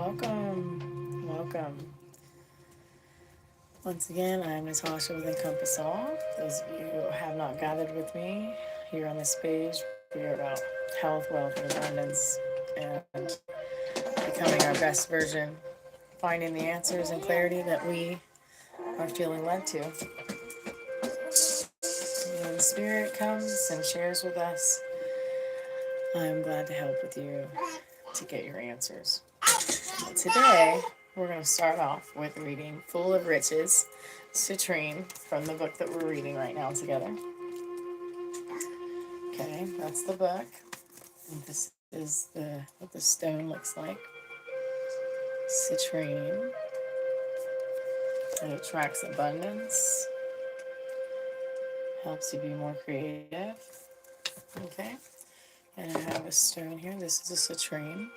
welcome. Once again, I'm Natasha with Encompass Awe. Those of you who have not gathered with me here on this page, we are about health, wealth, and abundance, and becoming our best version, finding the answers and clarity that we are feeling led to. When the Spirit comes and shares with us, I'm glad to help with you to get your answers. Today, we're going to start off with reading Full of Riches, Citrine, from the book that we're reading right now together. Okay, that's the book. And this is what the stone looks like. Citrine. It attracts abundance, helps you be more creative. Okay, and I have a stone here. This is a citrine.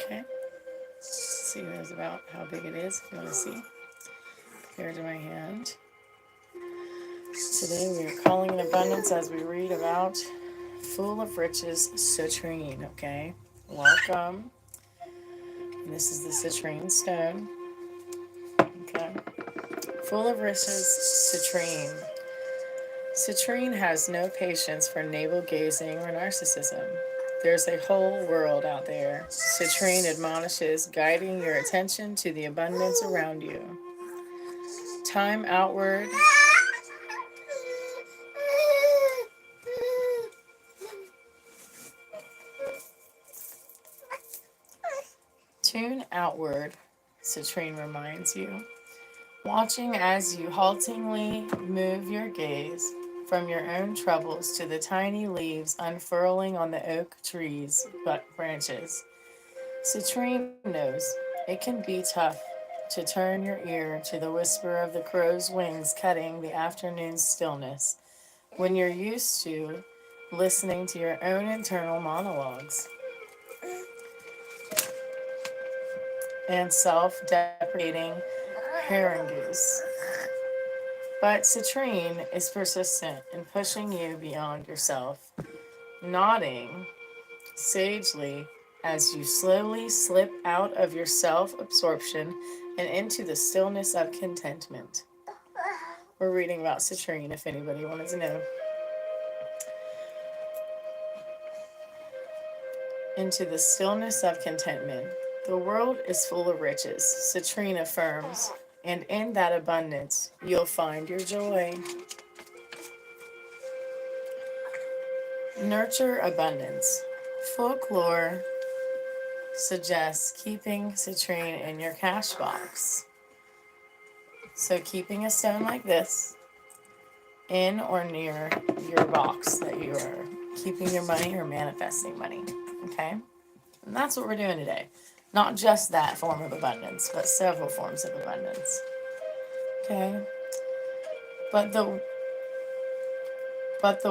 Okay, see there's about how big it is if you want to see compared to my hand. Today we are calling in abundance as we read about Full of Riches citrine. Okay, welcome. And this is the citrine stone. Okay, Full of Riches citrine. Citrine has no patience for navel gazing or narcissism. There's a whole world out there. Citrine admonishes, guiding your attention to the abundance around you. Time outward. Tune outward, citrine reminds you, watching as you haltingly move your gaze from your own troubles to the tiny leaves unfurling on the oak tree's branches. Citrine knows it can be tough to turn your ear to the whisper of the crow's wings cutting the afternoon stillness when you're used to listening to your own internal monologues and self-deprecating harangues. But citrine is persistent in pushing you beyond yourself, nodding sagely as you slowly slip out of your self-absorption and into the stillness of contentment. We're reading about citrine if anybody wanted to know. Into the stillness of contentment. The world is full of riches, citrine affirms, and in that abundance you'll find your joy. Nurture abundance. Folklore suggests keeping citrine in your cash box. So keeping a stone like this in or near your box that you are keeping your money or manifesting money. Okay? And that's what we're doing today. Not just that form of abundance, but several forms of abundance. Okay? But the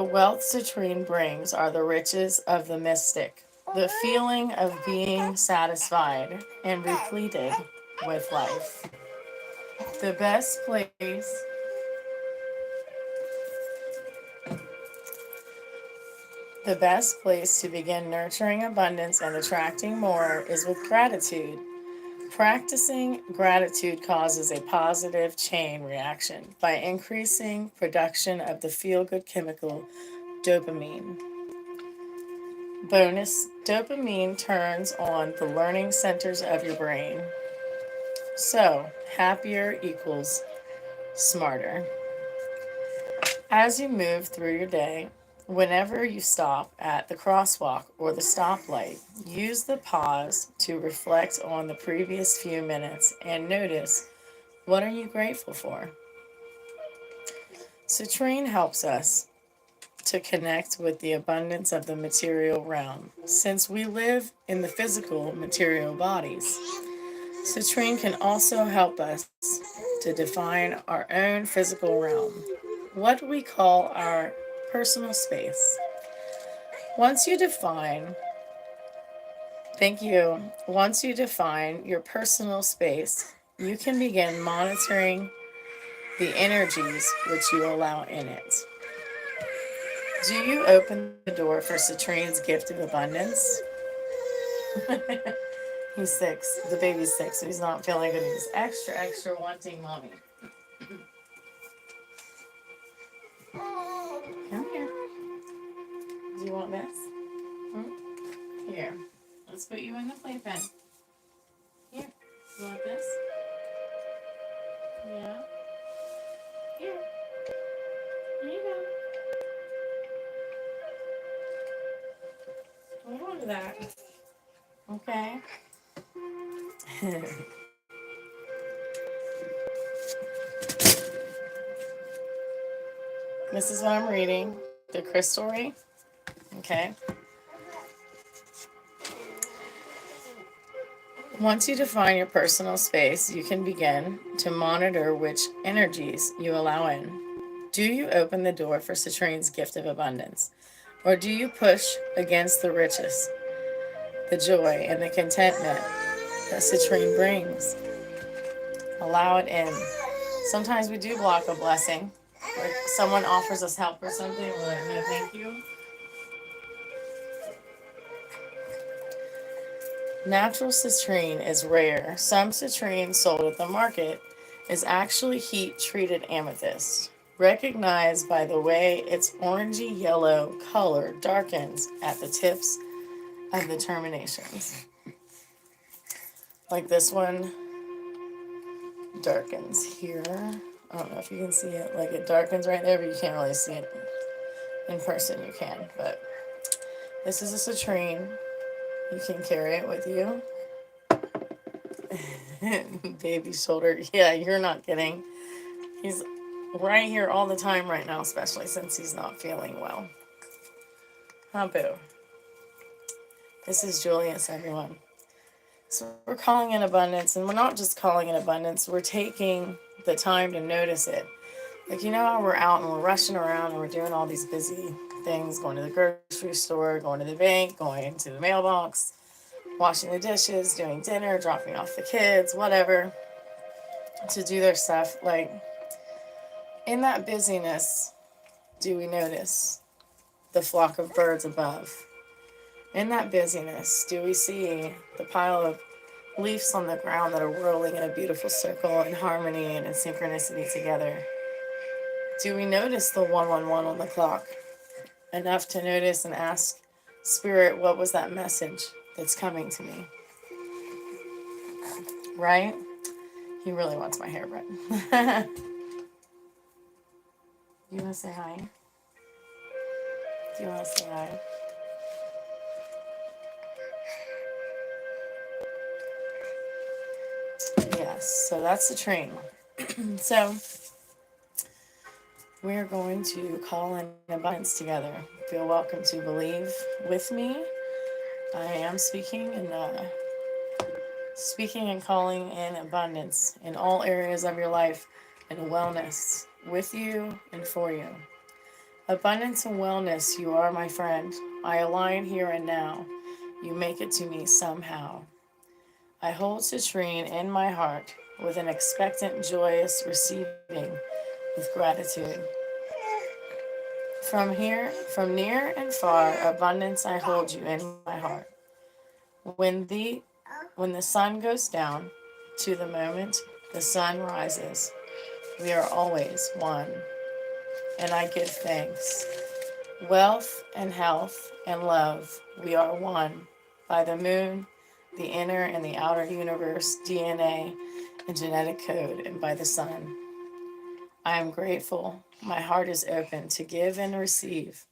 wealth citrine brings are the riches of the mystic, the feeling of being satisfied and repleted with life. The best place to begin nurturing abundance and attracting more is with gratitude. Practicing gratitude causes a positive chain reaction by increasing production of the feel-good chemical dopamine. Bonus, dopamine turns on the learning centers of your brain. So, happier equals smarter. As you move through your day, whenever you stop at the crosswalk or the stoplight, use the pause to reflect on the previous few minutes and notice, what are you grateful for? Citrine helps us to connect with the abundance of the material realm. Since we live in the physical material bodies, citrine can also help us to define our own physical realm, what we call our personal space. Once you define your personal space, you can begin monitoring the energies which you allow in it. Do you open the door for Citrine's gift of abundance? He's 6. The baby's 6, so he's not feeling good. He's extra, extra wanting mommy. Come here. Do you want this? Here. Let's put you in the playpen. Here. You want this? Yeah. Here. Here you go. Hold on to that. Okay. This is what I'm reading. The Chris story. Okay. Once you define your personal space, you can begin to monitor which energies you allow in. Do you open the door for Citrine's gift of abundance? Or do you push against the riches, the joy, and the contentment that citrine brings? Allow it in. Sometimes we do block a blessing. Like someone offers us help or something, we're like, no, thank you. Natural citrine is rare. Some citrine sold at the market is actually heat-treated amethyst, recognized by the way its orangey yellow color darkens at the tips of the terminations. Like this one darkens here. I don't know if you can see it. Like it darkens right there, but you can't really see it in person. You can, but this is a citrine. You can carry it with you. Baby's shoulder. Yeah, you're not kidding. He's right here all the time right now, especially since he's not feeling well. Huh, boo? This is Julius, everyone. So we're calling in abundance, and we're not just calling in abundance, we're taking the time to notice it. Like, you know how we're out and we're rushing around and we're doing all these busy things, going to the grocery store, going to the bank, going to the mailbox, washing the dishes, doing dinner, dropping off the kids, whatever, to do their stuff. Like, in that busyness, do we notice the flock of birds above? In that busyness, do we see the pile of leaves on the ground that are whirling in a beautiful circle in harmony and in synchronicity together? Do we notice the 111 on the clock? Enough to notice and ask, Spirit, what was that message that's coming to me? Right? He really wants my hairbrush. You want to say hi? Do you want to say hi? Yes, so that's the train. So we're going to call in abundance together. Feel welcome to believe with me. I am speaking and calling in abundance in all areas of your life and wellness with you and for you. Abundance and wellness, you are my friend. I align here and now. You make it to me somehow. I hold citrine in my heart with an expectant, joyous receiving with gratitude. From near and far, abundance I hold you in my heart. When the sun goes down to the moment the sun rises, we are always one. And I give thanks. Wealth and health and love, we are one. By the moon, the inner and the outer universe, DNA and genetic code, and by the sun. I am grateful. My heart is open to give and receive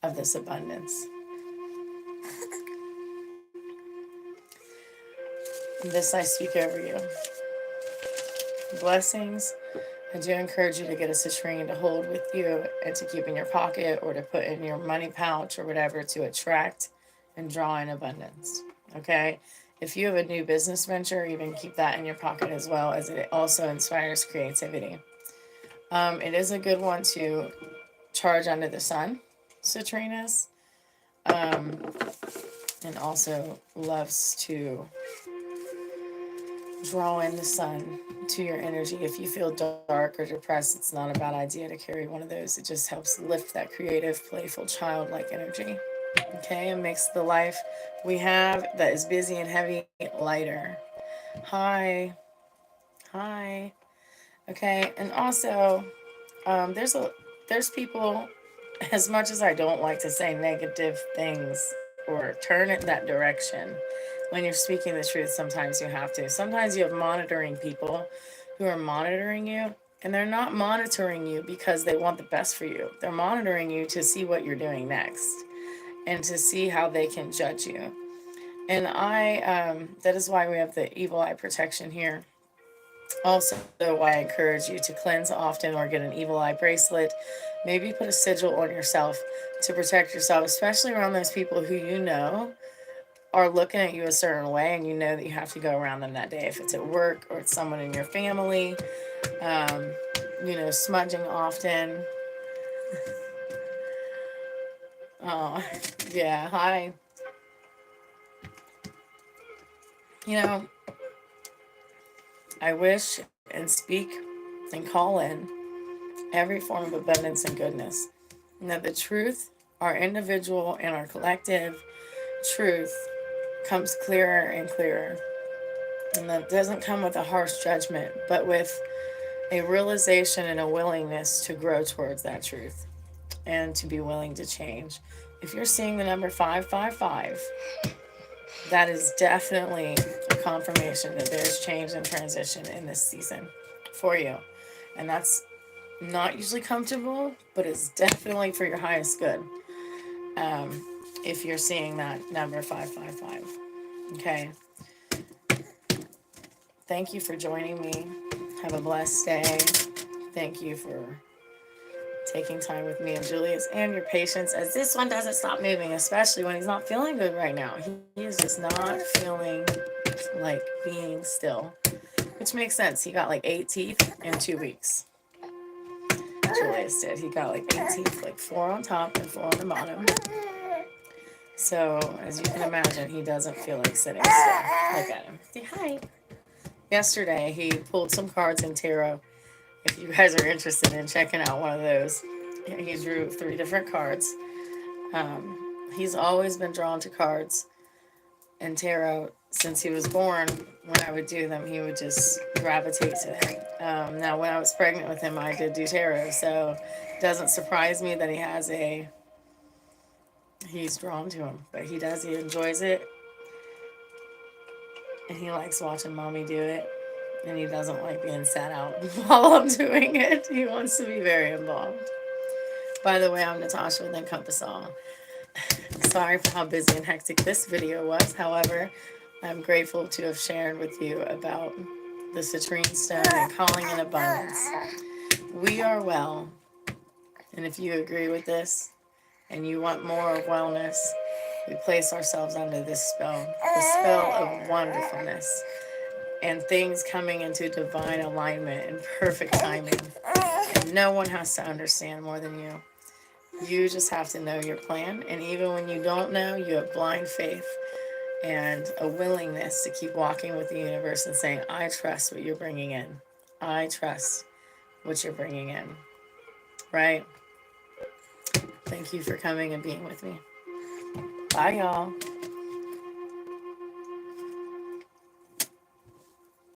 of this abundance. This I speak over you. Blessings. I do encourage you to get a citrine to hold with you and to keep in your pocket or to put in your money pouch or whatever to attract and draw in abundance. Okay? If you have a new business venture, even keep that in your pocket as well, as it also inspires creativity. It is a good one to charge under the sun, citrine is. And also loves to draw in the sun to your energy. If you feel dark or depressed, it's not a bad idea to carry one of those. It just helps lift that creative, playful, childlike energy. Okay, it makes the life we have that is busy and heavy lighter. Hi, hi. Okay, and also, there's people. As much as I don't like to say negative things or turn it that direction, when you're speaking the truth, sometimes you have to. Sometimes you have monitoring people who are monitoring you, and they're not monitoring you because they want the best for you. They're monitoring you to see what you're doing next and to see how they can judge you. And that is why we have the evil eye protection here. Also, why I encourage you to cleanse often or get an evil eye bracelet. Maybe put a sigil on yourself to protect yourself, especially around those people who you know are looking at you a certain way and you know that you have to go around them that day. If it's at work or it's someone in your family, um, smudging often. Oh, yeah, hi. You know, I wish and speak and call in every form of abundance and goodness. And that the truth, our individual and our collective truth, comes clearer and clearer. And that doesn't come with a harsh judgment, but with a realization and a willingness to grow towards that truth and to be willing to change. If you're seeing the number 555, that is definitely a confirmation that there's change and transition in this season for you. And that's not usually comfortable, but it's definitely for your highest good. Um, if you're seeing that number 555. Okay. Thank you for joining me. Have a blessed day. Thank you for taking time with me and Julius and your patience as this one doesn't stop moving, especially when he's not feeling good right now. He is just not feeling like being still, which makes sense. He got like 8 teeth in 2 weeks. Julius did. He got like 8 teeth, like 4 on top and 4 on the bottom. So, as you can imagine, he doesn't feel like sitting still. Look at him. Say hi. Yesterday, he pulled some cards in tarot. If you guys are interested in checking out one of those, he drew 3 different cards. He's always been drawn to cards and tarot since he was born. When I would do them, he would just gravitate to them. Now, when I was pregnant with him, I did do tarot, so it doesn't surprise me that he's drawn to him. But he does, he enjoys it, and he likes watching mommy do it, and he doesn't like being sat out while I'm doing it. He wants to be very involved. By the way, I'm Natasha with Encompass Awe. Sorry for how busy and hectic this video was. However, I'm grateful to have shared with you about the citrine stone and calling in abundance. We are well, and if you agree with this and you want more of wellness, we place ourselves under this spell, the spell of wonderfulness, and things coming into divine alignment and perfect timing. And no one has to understand more than you. You just have to know your plan, and even when you don't know, you have blind faith and a willingness to keep walking with the universe and saying, I trust what you're bringing in. I trust what you're bringing in. Right? Thank you for coming and being with me. Bye, y'all.